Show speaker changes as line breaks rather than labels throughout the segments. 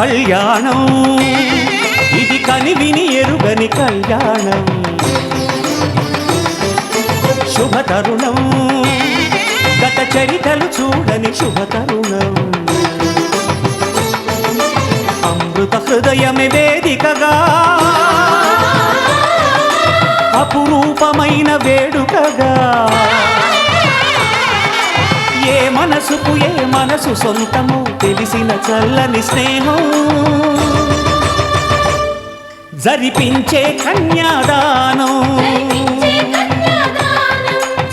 కళ్యాణం ఇది కనివిని ఎరుగని కళ్యాణం శుభతరుణం గత చరితలు చూడని శుభతరుణం అమృత హృదయమే వేదికగా అపురూపమైన వేడుకగా ఏ మనసుకు ఏ మనసు సొంతము తెలిసిన చల్లని స్నేహం జరిపించే కన్యాదానం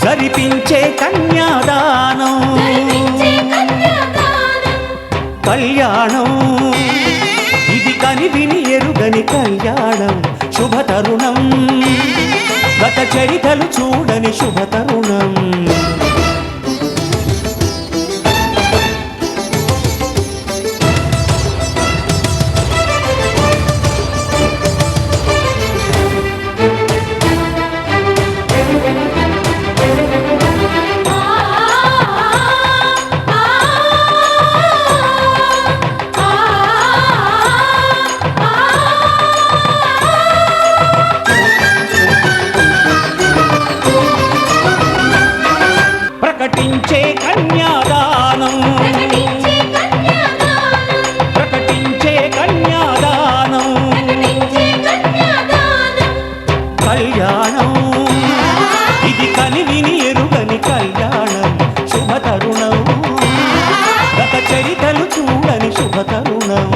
జరిపించే కన్యాదానం కళ్యాణం ఇది కనివిని ఎరుగని కళ్యాణం శుభతరుణం గత చరితలు చూడని శుభతరుణం ప్రకటించే కన్యాదానం ప్రకటించే కన్యాదానం కళ్యాణం ఇది కనివిని ఎరుగని కళ్యాణం శుభతరుణం గత చరితలు చూడని శుభతరుణం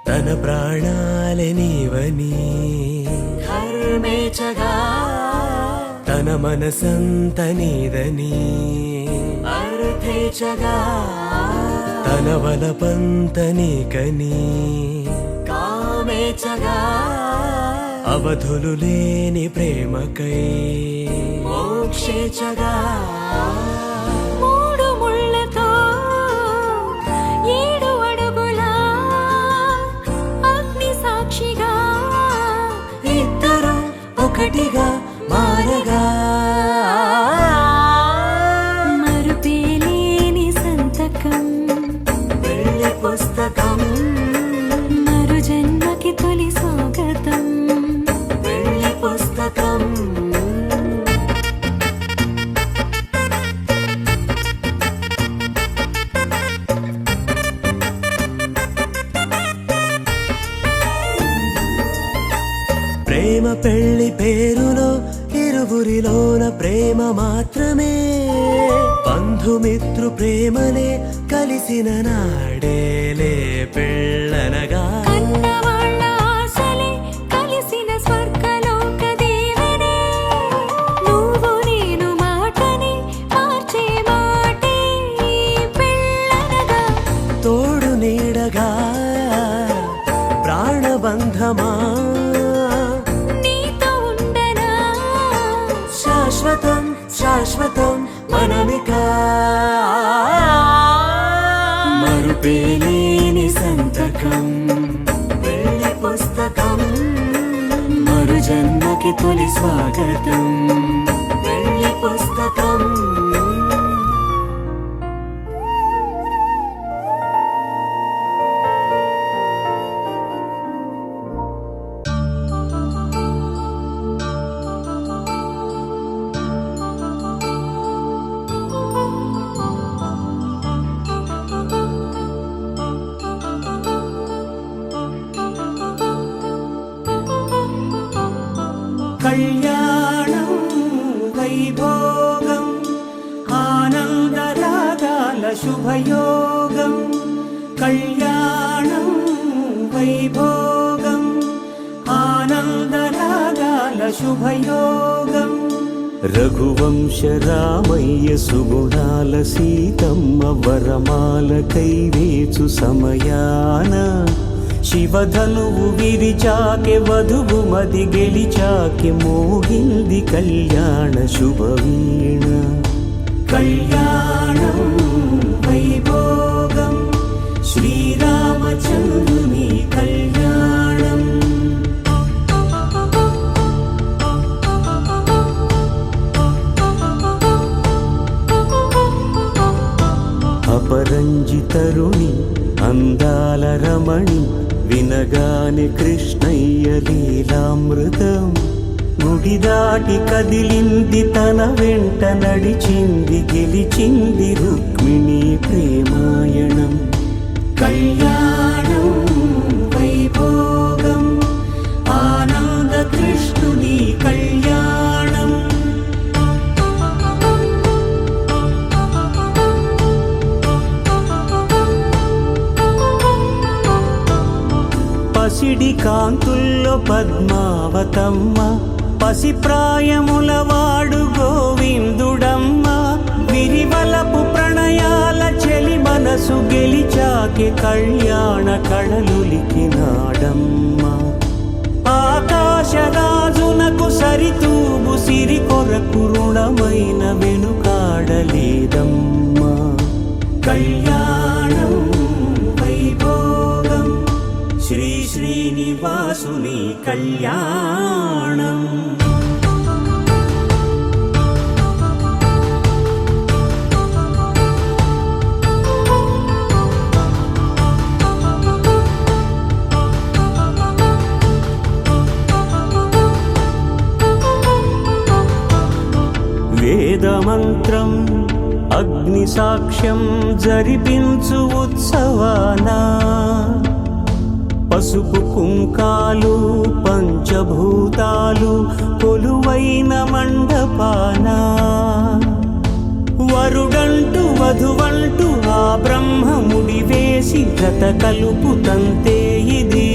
తన ప్రాణాలే నీవని
హర్మేచగా
తన మనసంత నీదని
అర్థేచగా
తన వలపంత నీకని
కామేచగా
అవధులు లేని ప్రేమకై
మోక్షేచగా మూడు ముళ్ళతో ఏడు అడుగుల అగ్ని సాక్షిగా
ఇద్దరు ఒకటిగా మారగా
మరుపేలేని సంతకం
పెళ్లి పుస్తకం
మరు జన్మకి తొలి స్వాగతం
పెళ్లి పుస్తకం ప్రేమ పెళ్లి పేరులో ఇరువురిలోన ప్రేమ మాత్రమే బంధుమిత్రు ప్రేమలే కలిసిన నాడేలే పెళ్ళనగా
కన్నవాళ్ళ ఆశలే కలిసిన స్వర్గలోక దీవెనే నువ్వు నేను మాటని మార్చే మాటే పెళ్ళనగా
తోడు నీడగా ప్రాణబంధమా
నీతో ఉండనా
శాశ్వతం శాశ్వతం మనమిక మరుపేలేని సంతకం పెళ్లి పుస్తకం మరు జన్మకి తొలి స్వాగతం పెళ్లి పుస్తకం
కళ్యాణం వైభోగం ఆనందరాగాల శుభయోగం కళ్యాణం వై
వైభోగం ఆనందరాగాల శుభయోగం
రఘువంశ రామయ్య సుగుణాల సీతమ్మ వరమాల కైవేచు సమయాన శివధనువు విరిచాకె వధువు మది గెలిచాకె మోగింది కళ్యాణ శుభవీణ
కళ్యాణం వైభోగం శ్రీరామచంద్రుని కళ్యాణం
అపరంజితరుణి అందాల రమణి వినగానే కృష్ణయ్య లీలామృతం గుడి దాటి కదిలింది తన వెంట నడిచింది గెలిచింది రుక్మిణి ప్రేమాయణం
కళ్యాణం వైభోగం ఆనంద కృష్ణుని కళ్యాణం
పసిడి కాంతుల్లో పద్మావతమ్మ పసిప్రాయముల వాడు గోవిందుడమ్మ విరివలపు ప్రణయాల చెలి మనసు గెలిచాకె కళ్యాణ కళలులికినాడమ్మ ఆకాశరాజునకు సరితూగు సిరి కొరకు రుణమైన వెనుకాడలేదమ్మా కళ్యాణం వైభోగం శ్రీ శ్రీనివాసుని కళ్యాణం వేదమంత్రం అగ్ని సాక్ష్యం జరిపించు ఉత్సవానా పసుపు కుంకాలు పంచభూతాలు కొలువైన మండపానా వరుడంటూ వధువంటూ ఆ బ్రహ్మముడి వేసి జత కలుపుతంతే ఇది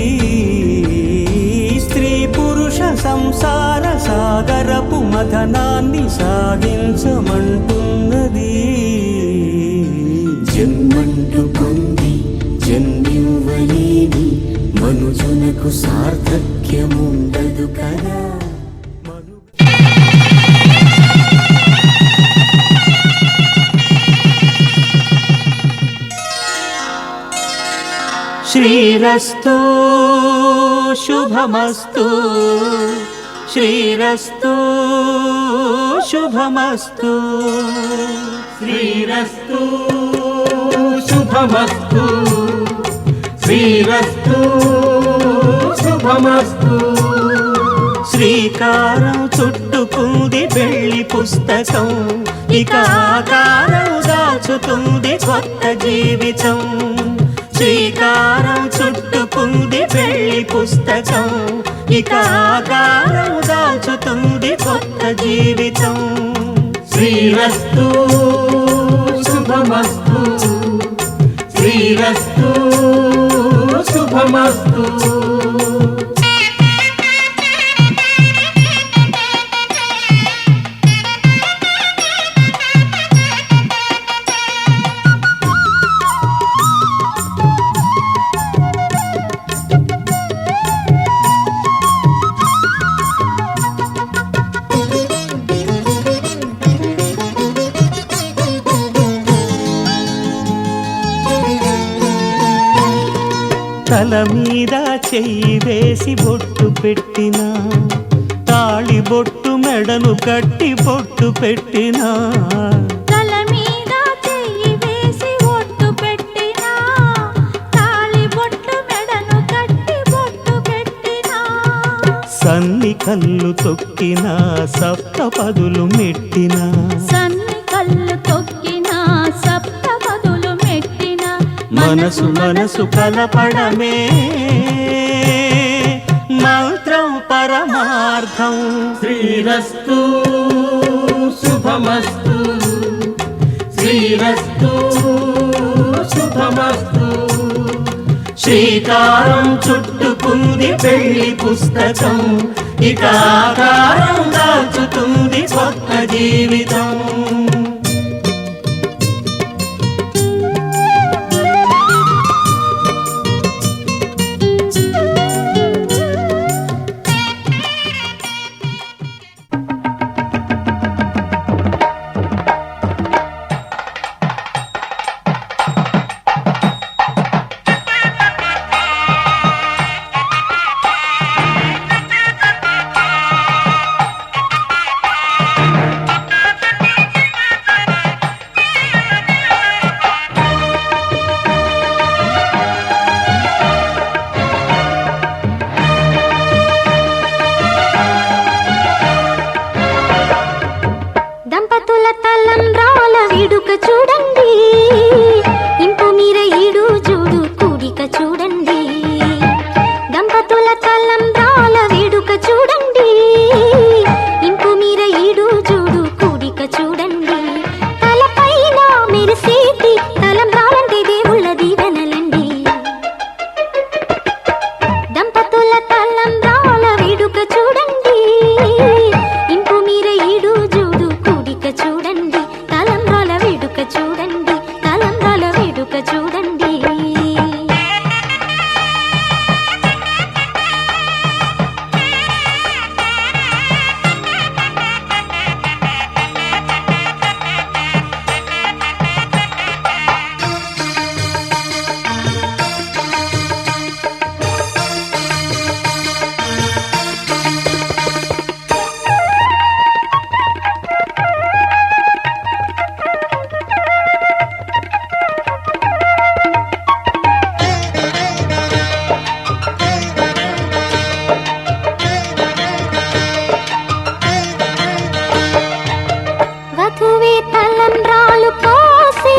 స్త్రీ పురుష సంసార సాగరపు మథనాన్ని సాగించమంటున్నది
జన్మంటూ పొంది జన్మివ్వలేని మనుజునకు సార్థక్యముండదు కదా
శ్రీరస్తు శుభమస్తు శ్రీరస్తు శుభమస్తు
శ్రీరస్తు శుభమస్తు శ్రీరస్తు శుభమస్తు
శ్రీకారం చుట్టుకుంది పెళ్లి పుస్తకం ఇక ఆకారం దాచుతుంది కొత్త జీవితం శ్రీకారం చుట్టుకుంది పెళ్లి పుస్తకం ఇక ఆకారం దాచుతుంది కొత్త జీవితం
శ్రీరస్తు శుభమస్తు శ్రీరస్తు శుభమస్తు
తల మీద చెయ్యి వేసి బొట్టు పెట్టినా తాళి బొట్టు మెడను కట్టి బొట్టు పెట్టినా
తల మీద చెయ్యి వేసి ఒట్టు పెట్టినా తాళి బొట్టు మెడను కట్టి బొట్టు పెట్టినా
సన్ని కళ్ళు తొక్కినా సప్త పదులు మెట్టినా
సన్ని కళ్ళు తొక్కినా సప్త పదులు మెట్టినా
మనసు మనసు కలపడమే మంత్రం పరమార్థం
శ్రీరస్తు శుభమస్తు శ్రీరస్తు శుభమస్తు శ్రీకారం చుట్టుకుంది పెళ్లి పుస్తకం, ఇక ఆకారం దాచుతుంది కొత్త జీవితం.
దంపతుల తలంబ్రాల వేడుక చూడండి, ఇంపు మీర ఈడు చూడు కూడిక చూడండి. దంపతుల తలంబ్రాల వేడుక చూడండి, ఇంపు మీర ఈడు చూడు కూడిక చూడండి. తలపైన మెరిసేటి తలంబ్రాలంటే దేవుళ్ళ దీవెనలండి. దంపతుల తలంబ్రాల వేడుక చూడండి, ఇంపు మీర ఈడు చూడు కూడిక చూడండి. తలంబ్రాల వేడుక చూడండి, తలంబ్రాల వేడుక చూడండి. వధువే తలంబ్రాలు పోసి,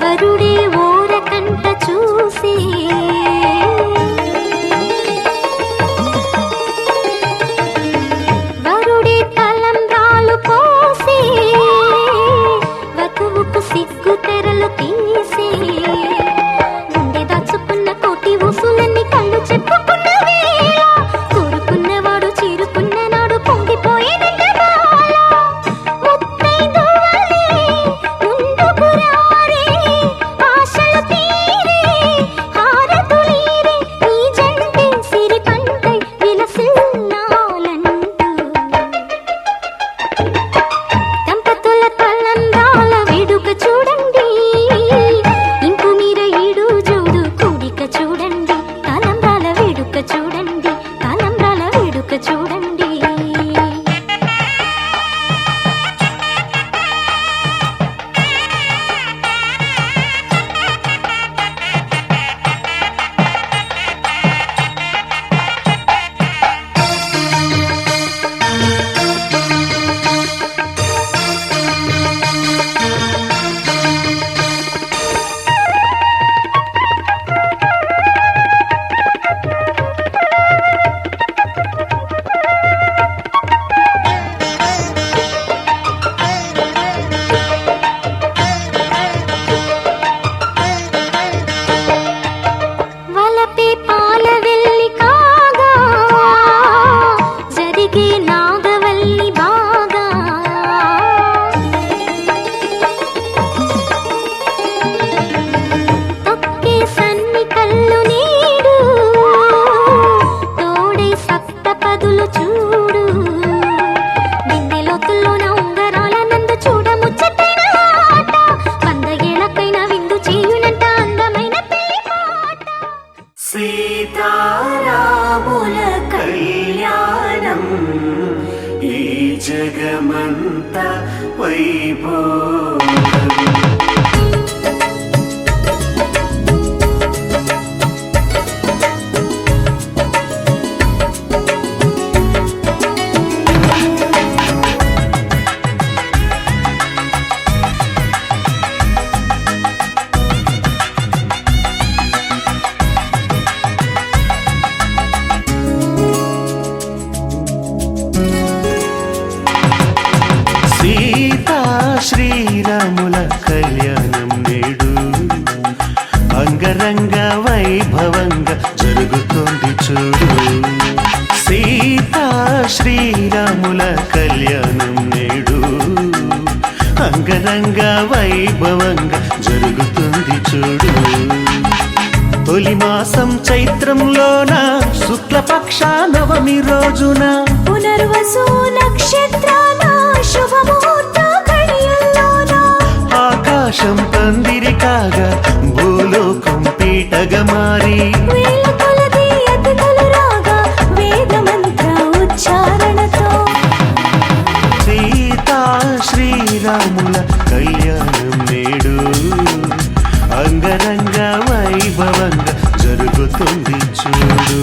వరుడే ఓరకంట చూసి. వరుడే తలంబ్రాలు పోసి, వధువుకు సిగ్గు తెరలు తీసి. గుండె దాచుకున్న కోటి ఊసులన్నీ కళ్ళు చెప్పుకున్న వేళ, కోరుకున్నవాడు చేరుకున్న నాడు పొంగిపోయేదంట బాల. ముత్తైదువలే ముందుకు రారే, ఆశలు తీరే హారతులీరే, ఈ జంటే సిరి పంటై విలసిల్లాలంటూ. దంపతుల తలంబ్రాల వేడుక చూడండి, ఇంపు మీర ఈడు చూడు కూడిక చూడండి. తలంబ్రాల వేడుక చూడండి, తలంబ్రాల వేడుక చూడండి. వలపే పాల వెల్లి కాగా, జరిగే నాగవల్లి బాగా. తొక్కే సన్ని కళ్ళు నీడు, తోడే సప్త పదులు చూడు. బిందెలోతుల్లోన ఉంగరాల నందు చూడ ముచ్చటైన ఆట, 100 ఏళ్లకైనా విందు చేయునంట అందమైన పెళ్లి పాట.
సీతారాముల కళ్యాణం, ఈ జగమంతా వైభోగం.
సీతా శ్రీరాముల
జరుగుతోంది చూడు. సీతా శ్రీరాముల కళ్యాణం నేడు అంగరంగ వైభవంగా జరుగుతుంది చూడు. తొలి మాసం చైత్రంలోన శుక్లపక్ష నవమి రోజున
పునర్వసు నక్షత్రాల శుభముహూర్త ఘడియల్లోన
ఆకాశం పందిరి కాగా భూలోకం పీటగా మారి
వేల కొలది అతిథులు రాగా వేద మంత్ర ఉచ్చారణతో
సీతా శ్రీరాముల కళ్యాణం నేడు అంగరంగ వైభవంగా జరుగుతుంది చూడు.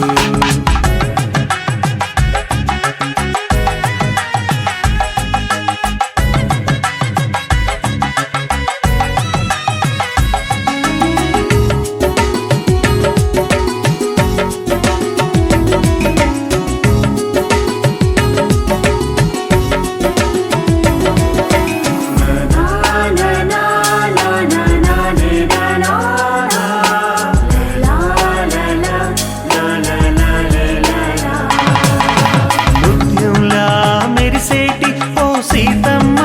ముత్యంలా మెరిసేటి ఓ సీతమ్మ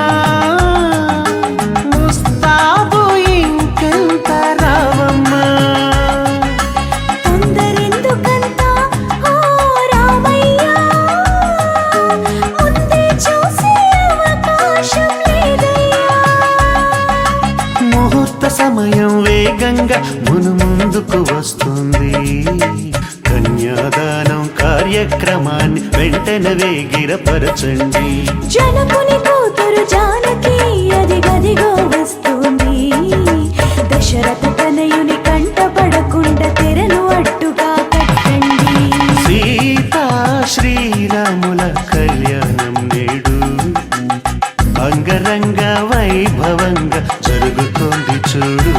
ముస్తాబు ఇంకెంత రావమ్మ.
తొందరెందుకంత ఓ రామయ్య ముందే చూసే అవకాశం లేదయ్యా.
ముహూర్త సమయం వేగంగా ముందుకు వస్తుంది. కన్యాదానం కార్యక్రమాన్ని వెంటనే వేగిరపరచండి.
జనకుని కూతురు జానకి అది గదిగో వస్తుంది. దశరథ తనయుని కంటపడకుండా తెరను అడ్డుగా కట్టండి.
సీతా శ్రీరాముల కళ్యాణం నేడు అంగరంగ వైభవంగా జరుగుతోంది చూడు.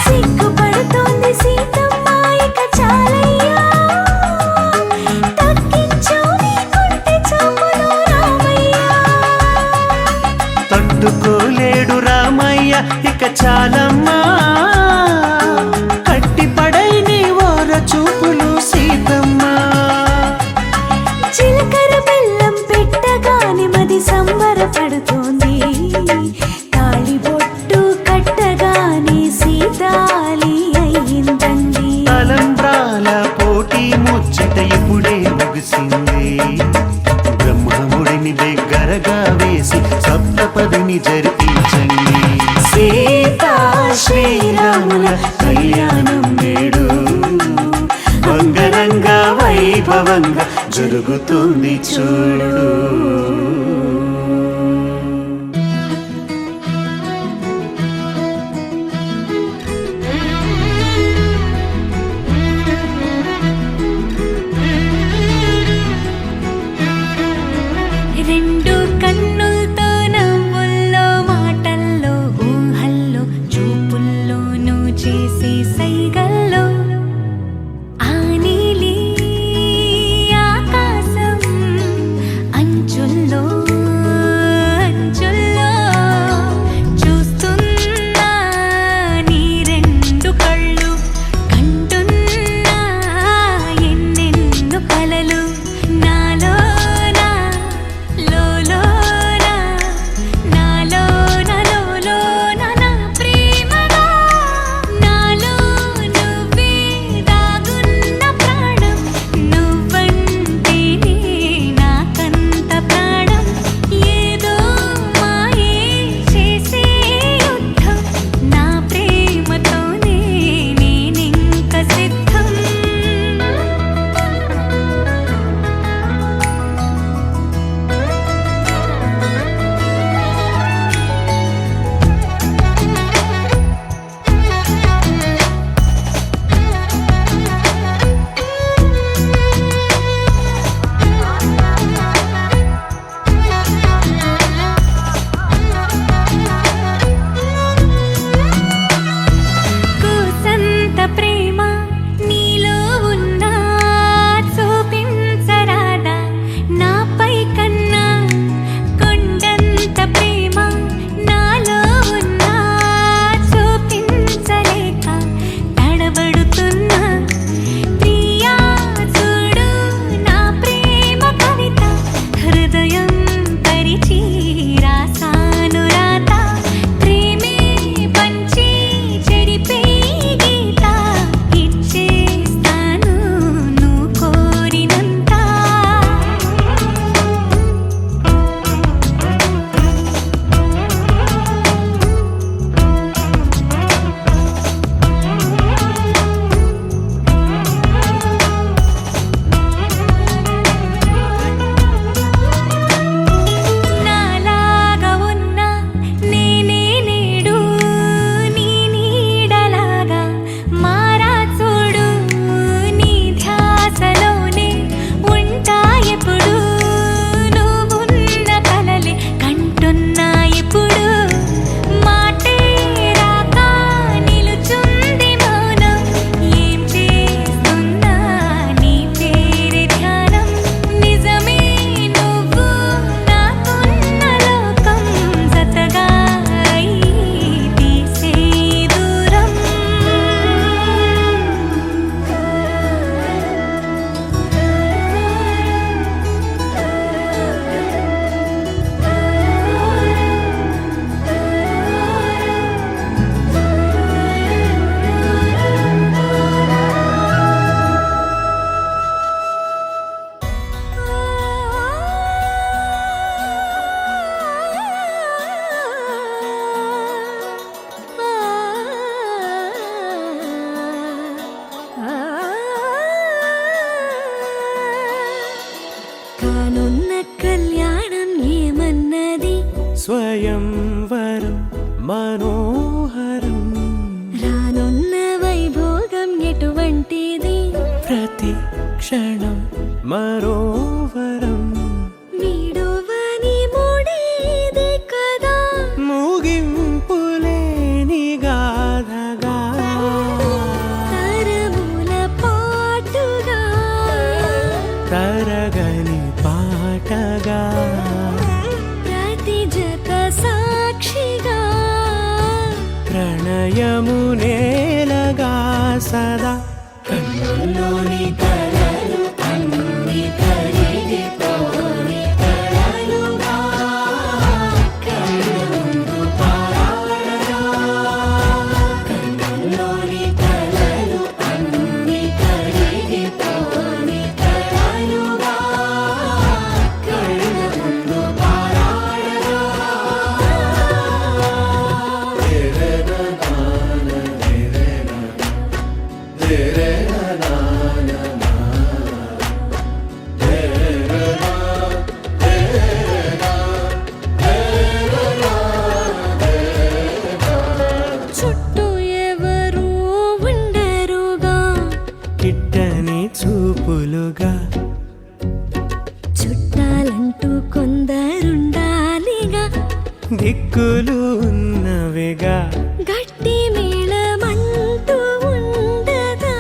సిగ్గుపడుతోంది సీతమ్మ ఇక చాలయ్యా. తగ్గించు నీ కొంటె చూపును రామయ్య.
తట్టుకోలేడు రామయ్య ఇక చాలమ్మా. కట్టిపడై నీ ఓర చూపులు సీతమ్మ.
చిలకర బెల్లం పెట్టగానే మది సంబరపడుతోంది. తాళిబొట్టు కట్టగానే సీతాలి అయ్యిందండి.
తలంబ్రాల పోటీ ముచ్చట ఇప్పుడే ముగిసింది. బ్రహ్మముడిని దగ్గరగా వేసి సప్తపదిని జరిపించండి. సీతా శ్రీరాముల కళ్యాణం నేడు అంగరంగ వైభవంగా జరుగుతుంది చూడు.
రెండు కన్నులతో నవ్వుల్లో మాటల్లో ఊహల్లో చూపుల్లోనూ చేసే సైగల్లో ఆ నీలి ఆకాశం అంచుల్లో
స్వయంవరం మనోహరం
రానున్న వైభోగం ఎటువంటిది
ప్రతి క్షణం మరోవరం
వీడువని మూడేది కదా
ముగింపులేని గాథగా
తరముల పాటుగా
తరగని పాటగా
ప్రతి జత సాక్షిగా
ప్రణయము నేలగా సదా
కన్నుల్లోని కలలు అన్ని కరిగిపోని కలలుగా కళ్ళ ముందు పారాడగా కన్నుల్లోని కలలు అన్ని కరిగిపోని కలలుగా కళ్ళ ముందు పారాడగా
చుట్టూ ఎవరు ఉండరుగా
కిట్టని చూపులుగా
చుట్టాలంటూ కొందరుండాలిగా
దిక్కులు ఉన్నవిగా
గట్టి మేళమంటూ ఉండదా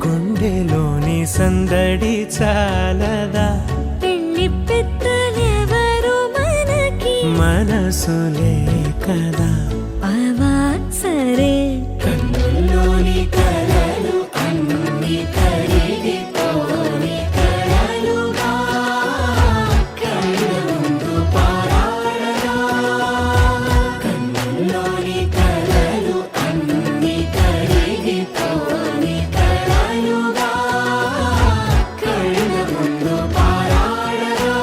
గుండెలోని సందడి చాలదా
పెళ్లి పెద్దలెవరు మనకి
మనసులే కదా
అవా సరే
కన్నుల్లోని కలలు అన్ని కరిగిపోని కలలుగా కళ్ళ ముందు పారాడగా కన్నుల్లోని కలలు అన్ని కరిగిపోని కలలుగా కళ్ళ ముందు పారాడగా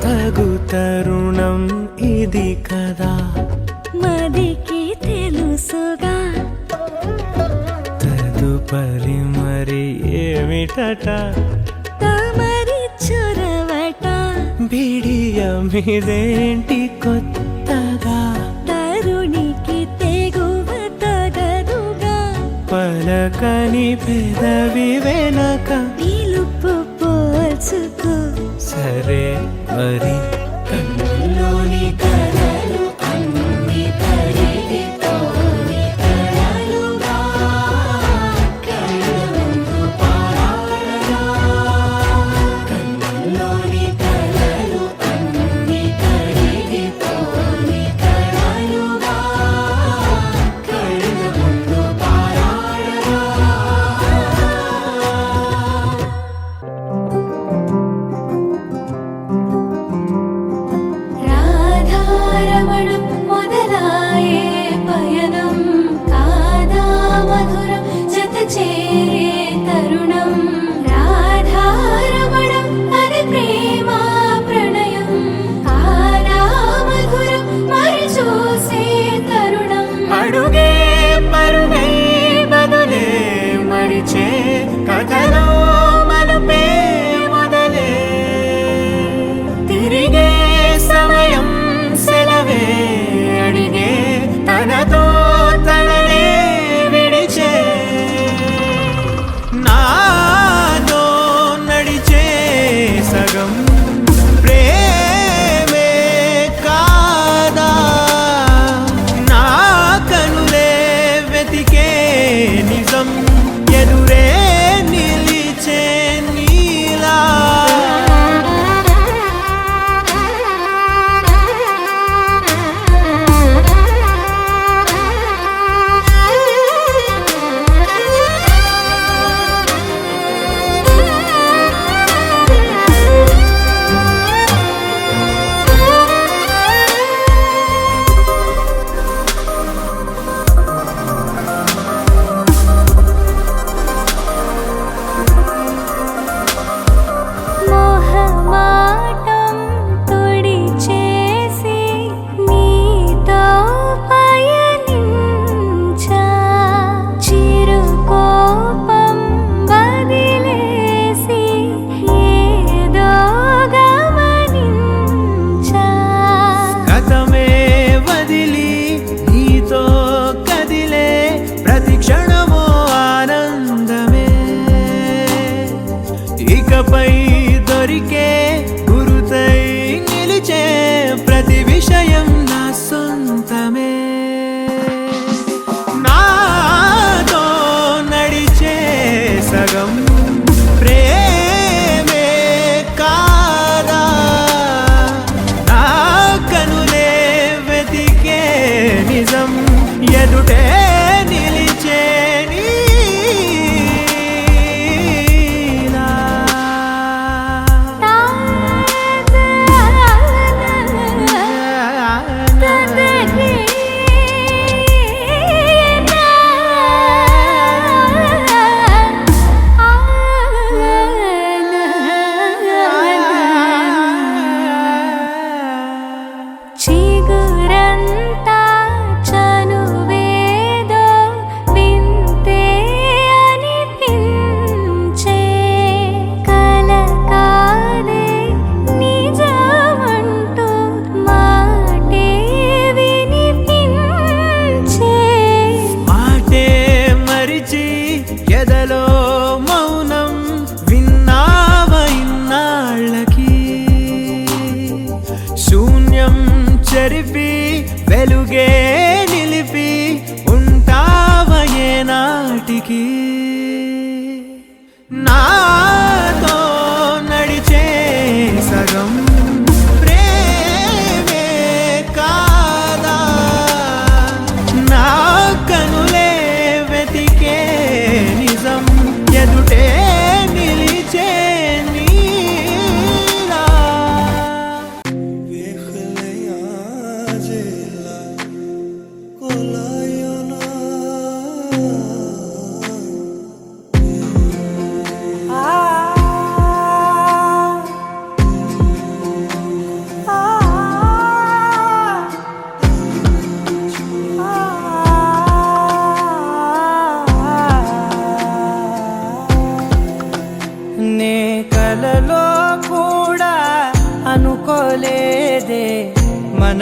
తగు తరుణం ఇది కదా
మదికి తెలుసుగా
తదుపరి మరి ఏమిటట
తమరి చొరవట
బిడియమిదేంటి కొత్తగా
తరుణికి తెగువ తగదుగా
పలకని పెదవి వెనక
పిలుపు పోల్చుకో
సరే మరి
కన్నుల్లోని కలలు అన్ని కరిగిపోని కలలుగా కళ్ళ ముందు పారాడగా కన్నుల్లోని కలలు అన్ని కరిగిపోని కలలుగా కళ్ళ ముందు పారాడగా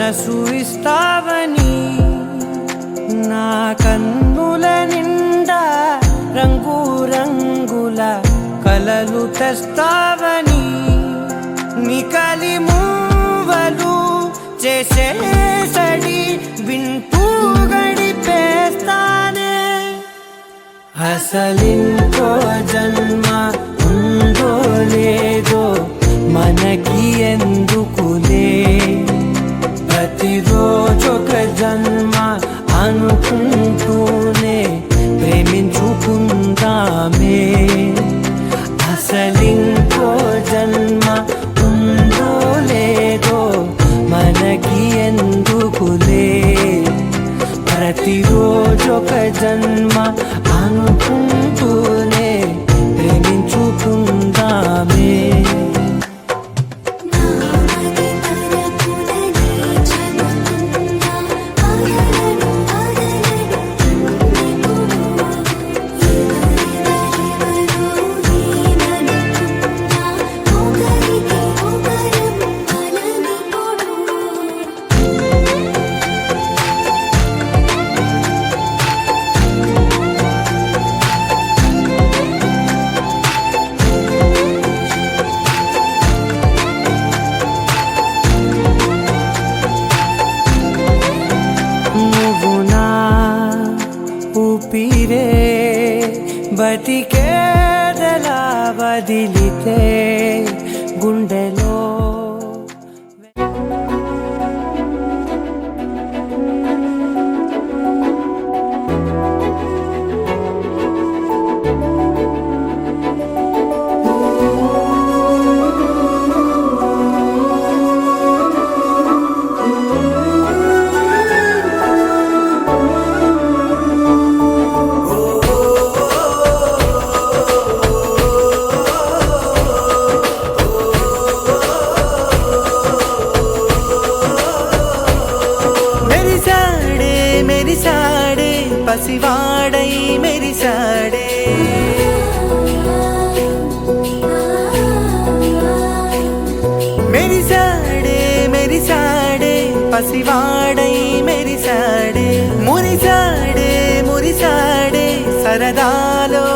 మనసు ఇస్తావని నా కన్నుల నిండా రంగు రంగుల కలలు తెస్తావని నికలి మూవలు చేసేసడి వింటూ గడిపేస్తానే అసలింకో జన్మ ఉందో లేదో మనకి ఎందుకులే ప్రతిరోజొక జన్మ అనుకుంటూనే ప్రేమించుకుందామే అసలింకో జన్మ ఉందో లేదో మనకి ఎందుకులే ప్రతిరోజొక జన్మ అనుకుంటూనే ప్రేమించుకుందామే
నామది తరపునని చెబుతున్నా ఆగలను నీవనుకున్నా ఒకరికి ఒకరం అలమిపోడు
నువ్వు నా ఊపిరే బతికేదలా వదిలితే గుండెలో మెరిసాడే మెరిసాడే పసివాడై మెరిసాడే మెరిసాడే మెరిసాడే పసివాడై మెరిసాడే మురిసాడే మురిసాడే సరదాలో